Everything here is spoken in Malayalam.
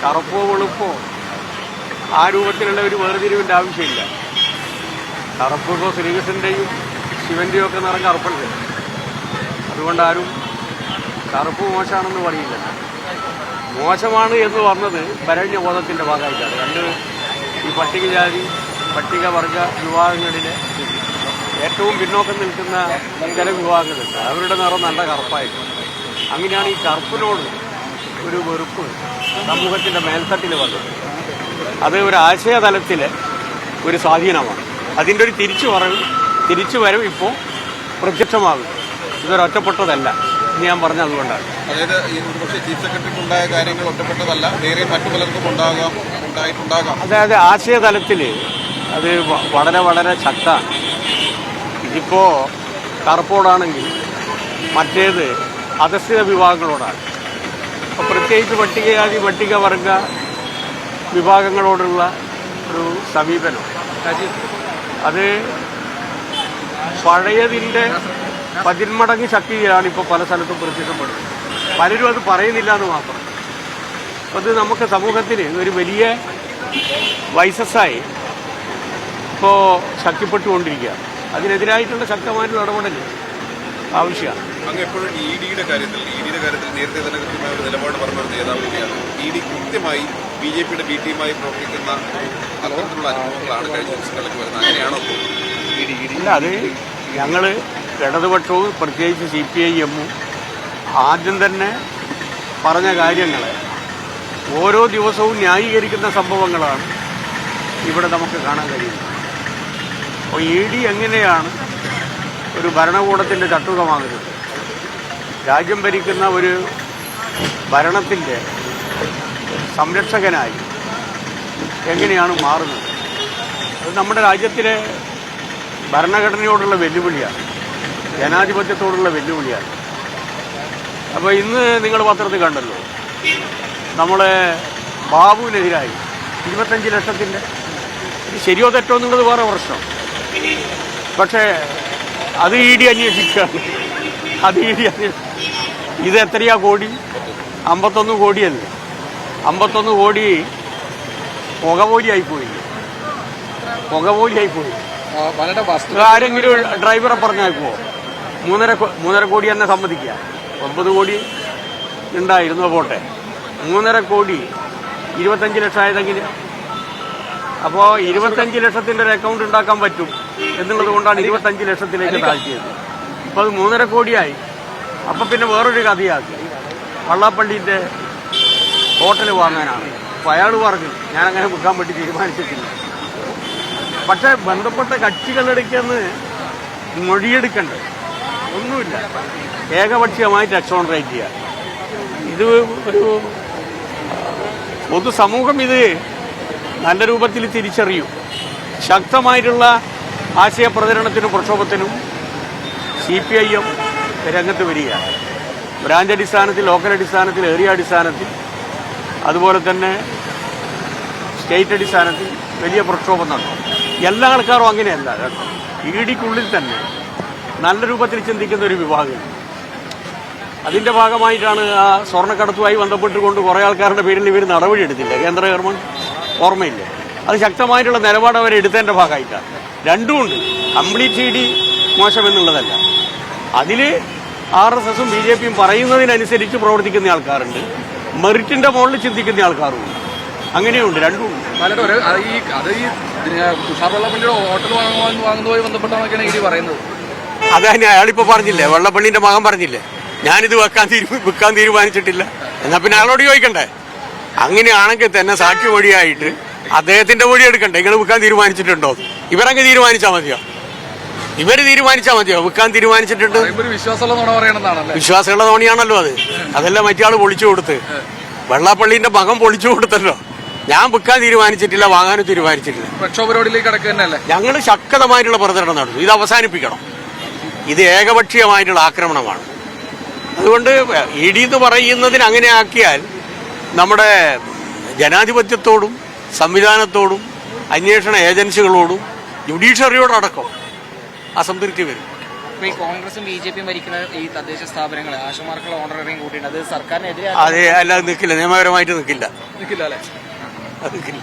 കറുപ്പോ വെളുപ്പോ ആ രൂപത്തിലുള്ള ഒരു വേർതിരിവിൻ്റെ ആവശ്യമില്ല. കറുപ്പ് ഇപ്പോൾ ശ്രീകൃഷ്ണൻ്റെയും ശിവൻ്റെയും ഒക്കെ നിറം കറുപ്പല്ലേ. അതുകൊണ്ട് ആരും കറുപ്പ് മോശമാണെന്ന് പറയില്ല. മോശമാണ് എന്ന് പറഞ്ഞത് ഭരണബോധത്തിൻ്റെ ഭാഗമായിട്ടാണ്. ഈ പട്ടികജാതി പട്ടികവർഗ വിഭാഗങ്ങളിലെ ഏറ്റവും പിന്നോക്കം നിൽക്കുന്ന ചില വിഭാഗങ്ങളുണ്ട്. അവരുടെ നിറം നല്ല കറുപ്പായിരിക്കും. അങ്ങനെയാണ് ഈ കറുപ്പിനോട് ഒരു വെറുപ്പ് സമൂഹത്തിൻ്റെ മേൽത്തട്ടിൽ വന്നത്. അത് ഒരു ആശയതലത്തിലെ ഒരു സ്വാധീനമാണ്. അതിൻ്റെ ഒരു തിരിച്ചുവരവ് ഇപ്പോൾ പ്രത്യക്ഷമാകും. ഇതൊരു ഒറ്റപ്പെട്ടതല്ല എന്ന് ഞാൻ പറഞ്ഞത് അതുകൊണ്ടാണ്. അതായത് പക്ഷേ ചീഫ് സെക്രട്ടറിക്ക് ഉണ്ടായ കാര്യങ്ങൾ ഒറ്റപ്പെട്ടതല്ല, വേറെ മറ്റു പലർക്കും ഉണ്ടായിട്ടുണ്ടാകാം. അതായത് ആശയതലത്തിൽ അത് വളരെ വളരെ ശക്തമാണ്. ഇതിപ്പോൾ കറുപ്പോടാണെങ്കിൽ മറ്റേത് അധസ്ഥിത വിഭാഗങ്ങളോടാണ്. അപ്പോൾ പ്രത്യേകിച്ച് പട്ടികജാതി പട്ടികവർഗ വിഭാഗങ്ങളോടുള്ള ഒരു സമീപനം അത് പഴയതിൻ്റെ 10 മടങ്ങ് ശക്തിയാണ് ഇപ്പോൾ പല സ്ഥലത്തും പ്രത്യക്ഷപ്പെടുന്നത്. പലരും അത് പറയുന്നില്ല എന്ന് മാത്രം. അത് നമുക്ക് സമൂഹത്തിന് ഒരു വലിയ വൈസസ്സായി ഇപ്പോൾ ശക്തിപ്പെട്ടുകൊണ്ടിരിക്കുക. അതിനെതിരായിട്ടുള്ള ശക്തമായിട്ടുള്ള ഇടപെടൽ ആവശ്യമാണ്. അങ്ങ് എപ്പോഴും ഇഡിയുടെ കാര്യത്തിൽ നേരത്തെ തന്നെ കൃത്യമായ ഒരു നിലപാട് പറഞ്ഞ ഒരു നേതാവ് കൂടിയാണ്. ഇഡി കൃത്യമായി BJPയുടെ ബി ടീമായി പ്രവർത്തിക്കുന്ന അത്തരത്തിലുള്ള അനുഭവങ്ങളാണ് കഴിഞ്ഞ ദിവസങ്ങളിലേക്ക് വരുന്നത്. അങ്ങനെയാണോ ഇല്ല, അത് ഞങ്ങൾ ഇടതുപക്ഷവും പ്രത്യേകിച്ച് CPIM ആദ്യം തന്നെ പറഞ്ഞ കാര്യങ്ങളെ ഓരോ ദിവസവും ന്യായീകരിക്കുന്ന സംഭവങ്ങളാണ് ഇവിടെ നമുക്ക് കാണാൻ കഴിയുന്നത്. അപ്പോൾ ED എങ്ങനെയാണ് ഒരു ഭരണകൂടത്തിൻ്റെ ചട്ടുകമാകുന്നത്, രാജ്യം ഭരിക്കുന്ന ഒരു ഭരണത്തിൻ്റെ സംരക്ഷകനായി എങ്ങനെയാണ് മാറുന്നത്, അത് നമ്മുടെ രാജ്യത്തിലെ ഭരണഘടനയോടുള്ള വെല്ലുവിളിയാണ്, ജനാധിപത്യത്തോടുള്ള വെല്ലുവിളിയാണ്. അപ്പോൾ ഇന്ന് നിങ്ങൾ പത്രത്തിൽ കണ്ടല്ലോ, നമ്മളെ ബാബുവിനെതിരായി 25 ലക്ഷത്തിൻ്റെ ശരിയോ തെറ്റോ എന്നുള്ളത് വേറെ പ്രശ്നം. പക്ഷേ അത് ED അന്വേഷിക്കുകയാണ്. ഇത് എത്രയാ കോടി? 51 കോടിയല്ലേ. 51 കോടി പുകപോലിയായിപ്പോയി. ആരെങ്കിലും ഡ്രൈവറെ പറഞ്ഞേക്കുമോ? 3.5 കോടി തന്നെ സമ്മതിക്കുക. 9 കോടി ഉണ്ടായിരുന്നു, പോട്ടെ. 3.5 കോടി 25 ലക്ഷം ആയതെങ്കിൽ അപ്പോൾ 25 ലക്ഷത്തിൻ്റെ ഒരു അക്കൗണ്ട് ഉണ്ടാക്കാൻ പറ്റും എന്നുള്ളത് കൊണ്ടാണ് 25 ലക്ഷത്തിലേക്ക് താഴ്ത്തിയത്. അപ്പോൾ അത് 3.5 കോടിയായി. അപ്പം പിന്നെ വേറൊരു കഥയാക്കി വള്ളാപ്പള്ളീൻ്റെ ഹോട്ടൽ വാങ്ങാനാണ്. അപ്പോൾ അയാൾ പറഞ്ഞു ഞാനങ്ങനെ വിൽക്കാൻ വേണ്ടി തീരുമാനിച്ചിട്ടില്ല. പക്ഷേ ബന്ധപ്പെട്ട കക്ഷികളെടുക്കെന്ന് മൊഴിയെടുക്കേണ്ടത് ഒന്നുമില്ല, ഏകപക്ഷീയമായിട്ട് എക്സോണറേറ്റ് ചെയ്യുക. ഇത് ഒരു പൊതുസമൂഹം ഇത് നല്ല രൂപത്തിൽ തിരിച്ചറിയും. ശക്തമായിട്ടുള്ള ആശയപ്രചരണത്തിനും പ്രക്ഷോഭത്തിനും CPIM രംഗത്ത് വരികയാണ്. ബ്രാഞ്ച് അടിസ്ഥാനത്തിൽ, ലോക്കൽ അടിസ്ഥാനത്തിൽ, ഏരിയ അടിസ്ഥാനത്തിൽ, അതുപോലെ തന്നെ സ്റ്റേറ്റ് അടിസ്ഥാനത്തിൽ വലിയ പ്രക്ഷോഭം നടത്തും. എല്ലാ ആൾക്കാരും അങ്ങനെയല്ല കേട്ടോ. EDക്കുള്ളിൽ തന്നെ നല്ല രൂപത്തിൽ ചിന്തിക്കുന്ന ഒരു വിഭാഗം. അതിൻ്റെ ഭാഗമായിട്ടാണ് ആ സ്വർണ്ണക്കടത്തുമായി ബന്ധപ്പെട്ടുകൊണ്ട് കുറേ ആൾക്കാരുടെ പേരിൽ ഇവർ നടപടി എടുത്തില്ല. കേന്ദ്ര ഗവൺമെൻറ് ഓർമ്മയില്ല. അത് ശക്തമായിട്ടുള്ള നിലപാട് അവർ എടുത്തതിൻ്റെ ഭാഗമായിട്ടാണ്. രണ്ടുമുണ്ട്. കംപ്ലീറ്റ് ED മോശമെന്നുള്ളതല്ല. അതിൽ RSSും BJPയും പറയുന്നതിനനുസരിച്ച് പ്രവർത്തിക്കുന്ന ആൾക്കാരുണ്ട്, മെറിറ്റിൻ്റെ മുകളിൽ ചിന്തിക്കുന്ന ആൾക്കാരുണ്ട്. അങ്ങനെയുണ്ട്, രണ്ടുമുണ്ട്. അതന്നെ അയാളിപ്പോൾ പറഞ്ഞില്ലേ, വെള്ളപ്പള്ളിൻ്റെ മകൻ പറഞ്ഞില്ലേ, ഞാനിത് വിൽക്കാൻ തീരുമാനിച്ചിട്ടില്ല. എന്നാൽ പിന്നെ അയാളോട് ചോദിക്കണ്ടേ? അങ്ങനെയാണെങ്കിൽ തന്നെ സാക്ഷി മൊഴിയായിട്ട് അദ്ദേഹത്തിന്റെ മൊഴി എടുക്കണ്ടേ? നിങ്ങൾ വിൽക്കാൻ തീരുമാനിച്ചിട്ടുണ്ടോ? ഇവരങ്ങ് തീരുമാനിച്ചാൽ മതിയോ? വിൽക്കാൻ തീരുമാനിച്ചിട്ടുണ്ട്. വിശ്വാസമുള്ള തോണിയാണല്ലോ അത്. അതെല്ലാം മറ്റേ പൊളിച്ചു കൊടുത്ത്, വെള്ളാപ്പള്ളിന്റെ മകൻ പൊളിച്ചു കൊടുത്തല്ലോ. ഞാൻ വിൽക്കാൻ തീരുമാനിച്ചിട്ടില്ല, വാങ്ങാനും തീരുമാനിച്ചിട്ടില്ല. പ്രക്ഷോഭരോടിലേക്ക് കടക്കുന്നല്ലേ? ഞങ്ങൾ ശക്തമായിട്ടുള്ള പ്രചരണം നടത്തും. ഇത് അവസാനിപ്പിക്കണം. ഇത് ഏകപക്ഷീയമായിട്ടുള്ള ആക്രമണമാണ്. അതുകൊണ്ട് ED എന്ന് പറയുന്നതിന് അങ്ങനെ ആക്കിയാൽ നമ്മുടെ ജനാധിപത്യത്തോടും സംവിധാനത്തോടും അന്വേഷണ ഏജൻസികളോടും ജുഡീഷ്യറിയോടടക്കം അസംതൃപ്തി വരും. ഇപ്പൊ ഈ കോൺഗ്രസും BJPയും ഭരിക്കുന്ന ഈ തദ്ദേശ സ്ഥാപനങ്ങൾ ആശുമാർക്കുള്ള ഓണറേറിയം കൂട്ടിയിട്ടുണ്ട്, അത് സർക്കാരിനെതിരെ അതെ, അല്ലാതെ നിൽക്കില്ല, നിയമപരമായിട്ട് നിൽക്കില്ല, നിൽക്കില്ല അല്ലേ? അത് നിൽക്കില്ല.